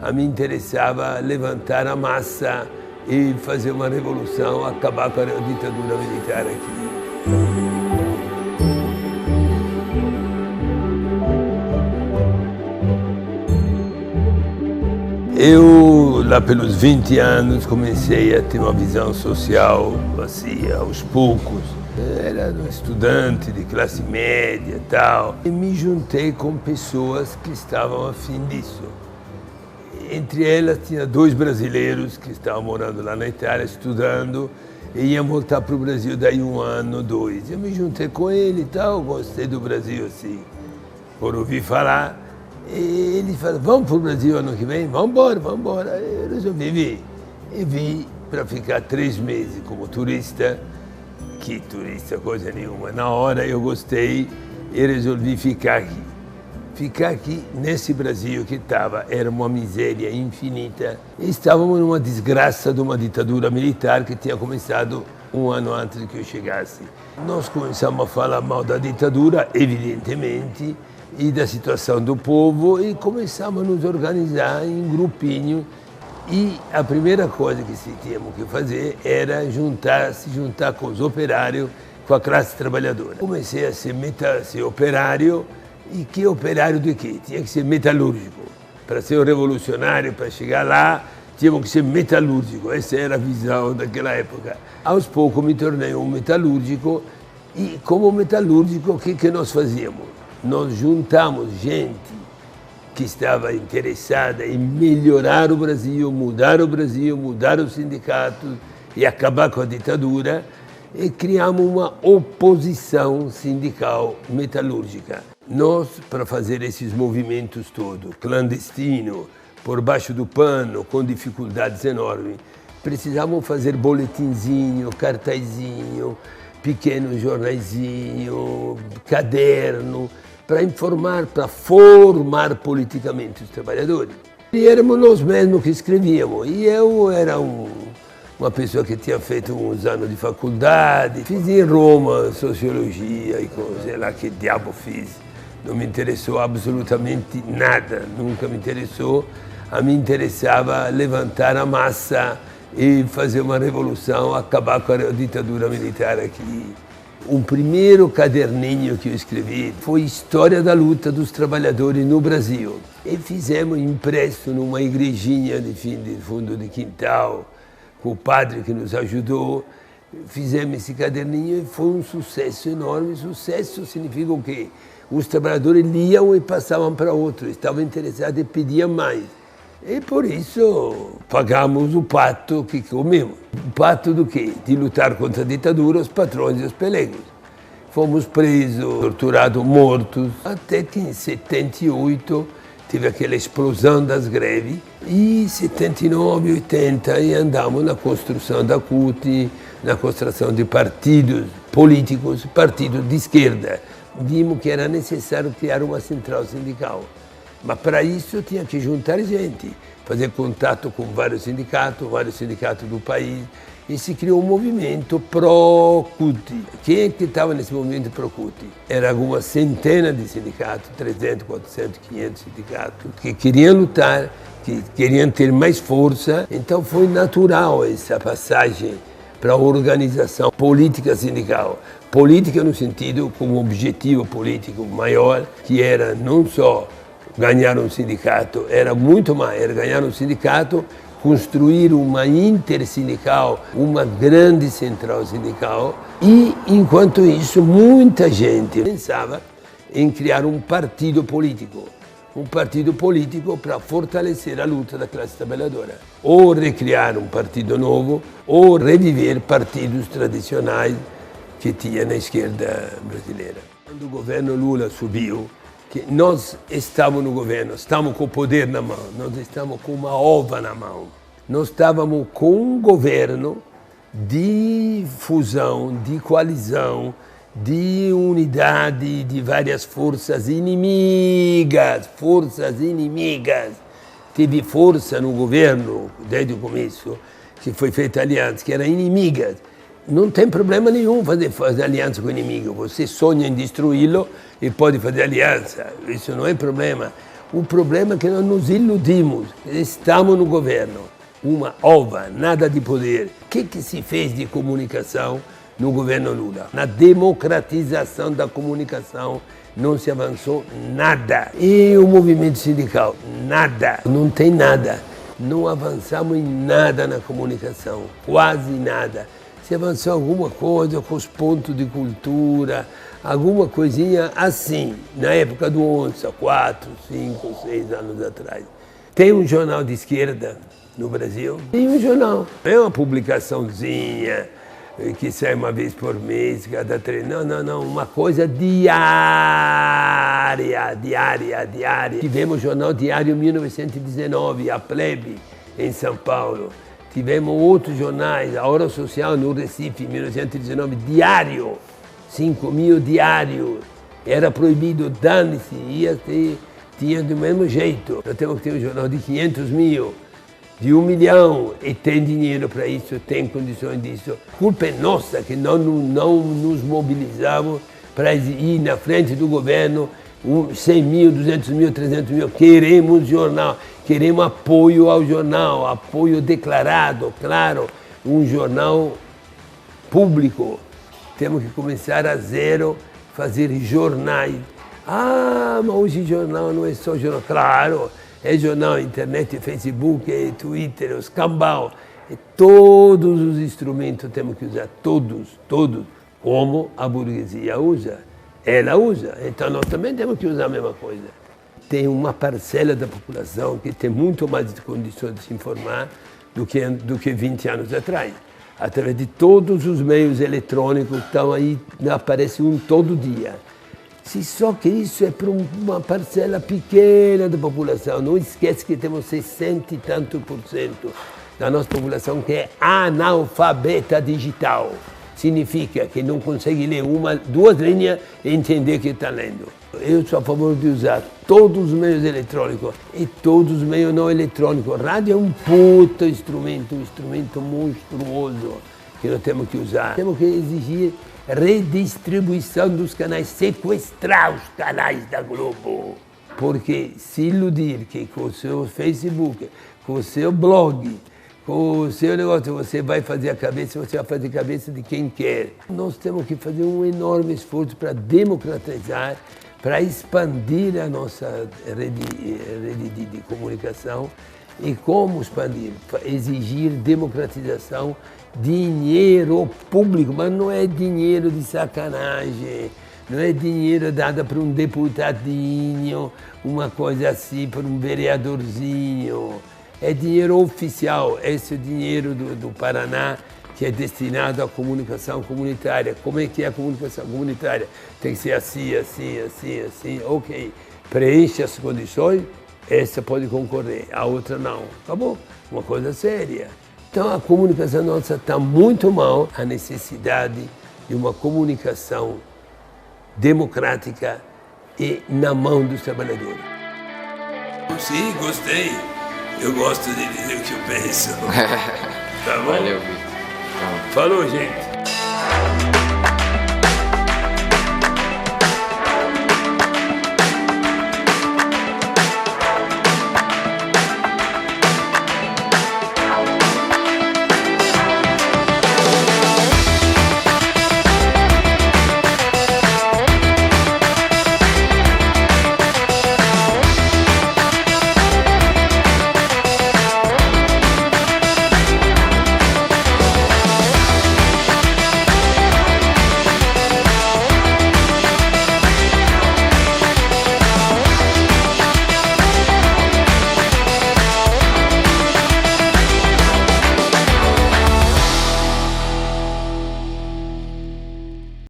A mim interessava levantar a massa e fazer uma revolução, acabar com a ditadura militar aqui. Eu, lá pelos 20 anos, comecei a ter uma visão social, assim, aos poucos. Era um estudante de classe média e tal. E me juntei com pessoas que estavam afim disso. Entre elas, tinha 2 brasileiros que estavam morando lá na Itália, estudando, e iam voltar para o Brasil daí 1 ano, 2. Eu me juntei com ele e tal, gostei do Brasil, assim, por ouvir falar. E ele falou, vamos para o Brasil ano que vem? Vamos embora, vamos embora. Eu resolvi vir. E vim para ficar 3 meses como turista. Que turista, coisa nenhuma. Na hora eu gostei e resolvi ficar aqui. Ficar aqui nesse Brasil que era uma miséria infinita. Estávamos numa desgraça de uma ditadura militar que tinha começado 1 ano antes que eu chegasse. Nós começamos a falar mal da ditadura, evidentemente, e da situação do povo, e começamos a nos organizar em grupinho. E a primeira coisa que tínhamos que fazer era se juntar com os operários, com a classe trabalhadora. Comecei a ser operário, e que operário de quê? Tinha que ser metalúrgico. Para ser um revolucionário, para chegar lá, tínhamos que ser metalúrgico. Essa era a visão daquela época. Aos poucos me tornei um metalúrgico, e como metalúrgico, o que nós fazíamos? Nós juntamos gente que estava interessada em melhorar o Brasil, mudar os sindicatos e acabar com a ditadura, e criamos uma oposição sindical metalúrgica. Nós, para fazer esses movimentos todos, clandestino, por baixo do pano, com dificuldades enormes, precisávamos fazer boletinzinho, cartazinho, pequeno jornaizinho, caderno, para informar, para formar politicamente os trabalhadores. E éramos nós mesmos que escrevíamos. E eu era uma pessoa que tinha feito uns anos de faculdade, fiz em Roma sociologia e sei lá que diabo fiz. Não me interessou absolutamente nada, nunca me interessou. A mim interessava levantar a massa e fazer uma revolução, acabar com a ditadura militar aqui. O primeiro caderninho que eu escrevi foi História da Luta dos Trabalhadores no Brasil. E fizemos impresso numa igrejinha de fundo de quintal, com o padre que nos ajudou. Fizemos esse caderninho e foi um sucesso enorme. Sucesso significa o quê? Os trabalhadores liam e passavam para outros, estavam interessados e pediam mais. E por isso pagamos o pato que comemos. O pato do quê? De lutar contra a ditadura, os patrões e os pelegos. Fomos presos, torturados, mortos, até que em 78 teve aquela explosão das greves. E em 79, 80 e andamos na construção da CUT, na construção de partidos políticos, partidos de esquerda. Vimos que era necessário criar uma central sindical. Mas para isso tinha que juntar gente, fazer contato com vários sindicatos do país, e se criou um movimento pró-CUT. Quem é que estava nesse movimento pró-CUT? Era algumas centenas de sindicatos, 300, 400, 500 sindicatos, que queriam lutar, que queriam ter mais força. Então foi natural essa passagem para a organização política sindical. Política no sentido como objetivo político maior, que era não só ganhar um sindicato, era muito mais, era ganhar um sindicato, construir uma intersindical, uma grande central sindical, e enquanto isso muita gente pensava em criar um partido político para fortalecer a luta da classe trabalhadora, ou recriar um partido novo, ou reviver partidos tradicionais que tinha na esquerda brasileira. Quando o governo Lula subiu, que nós estávamos no governo, estamos com o poder na mão, nós estamos com uma ova na mão. Nós estávamos com um governo de fusão, de coalizão, de unidade de várias forças inimigas. Teve força no governo, desde o começo, que foi feita aliança, que eram inimigas. Não tem problema nenhum fazer aliança com o inimigo. Você sonha em destruí-lo e pode fazer aliança. Isso não é problema. O problema é que nós nos iludimos, estamos no governo, uma ova, nada de poder. O que se fez de comunicação no governo Lula? Na democratização da comunicação não se avançou nada. E o movimento sindical? Nada, não tem nada. Não avançamos em nada na comunicação, quase nada. Se avançou alguma coisa com os pontos de cultura, alguma coisinha assim, na época do Onça, 4, 5, 6 anos atrás. Tem um jornal de esquerda no Brasil? Tem um jornal. É uma publicaçãozinha que sai uma vez por mês, cada 3... Não, uma coisa diária. Tivemos o Jornal Diário 1919, a Plebe, em São Paulo. Tivemos outros jornais, a Hora Social no Recife, 1919, diário, 5.000 diários. Era proibido, dane-se, tinha do mesmo jeito. Nós temos que ter um jornal de 500.000, de 1 milhão, e tem dinheiro para isso, tem condições disso. A culpa é nossa que nós não nos mobilizamos para ir na frente do governo, 100 mil, 200 mil, 300 mil, queremos jornal, queremos apoio ao jornal, apoio declarado, claro, um jornal público. Temos que começar a zero, fazer jornais. Ah, mas hoje jornal não é só jornal, claro, é jornal, internet, Facebook, é Twitter, os cambal, todos os instrumentos temos que usar, todos, como a burguesia usa. Ela usa, então nós também temos que usar a mesma coisa. Tem uma parcela da população que tem muito mais condições de se informar do que 20 anos atrás. Através de todos os meios eletrônicos que estão aí, aparece um todo dia. Só que isso é para uma parcela pequena da população. Não esquece que temos 60 e tanto % da nossa população que é analfabeta digital. Significa que não consegue ler 2 linhas e entender o que está lendo. Eu sou a favor de usar todos os meios eletrônicos e todos os meios não eletrônicos. Rádio é um puta instrumento, um instrumento monstruoso que nós temos que usar. Temos que exigir redistribuição dos canais, sequestrar os canais da Globo. Porque se iludir que com o seu Facebook, com o seu blog, com o seu negócio, você vai fazer a cabeça de quem quer. Nós temos que fazer um enorme esforço para democratizar, para expandir a nossa rede de comunicação. E como expandir? Exigir democratização, dinheiro público, mas não é dinheiro de sacanagem, não é dinheiro dado para um deputadinho, uma coisa assim, para um vereadorzinho. É dinheiro oficial, esse é o dinheiro do Paraná, que é destinado à comunicação comunitária. Como é que é a comunicação comunitária? Tem que ser assim, ok. Preenche as condições, essa pode concorrer, a outra não. Acabou, uma coisa séria. Então a comunicação nossa está muito mal, a necessidade de uma comunicação democrática e na mão dos trabalhadores. Sim, gostei. Eu gosto de dizer o que eu penso. Tá bom? Valeu, Vitor. Falou, gente.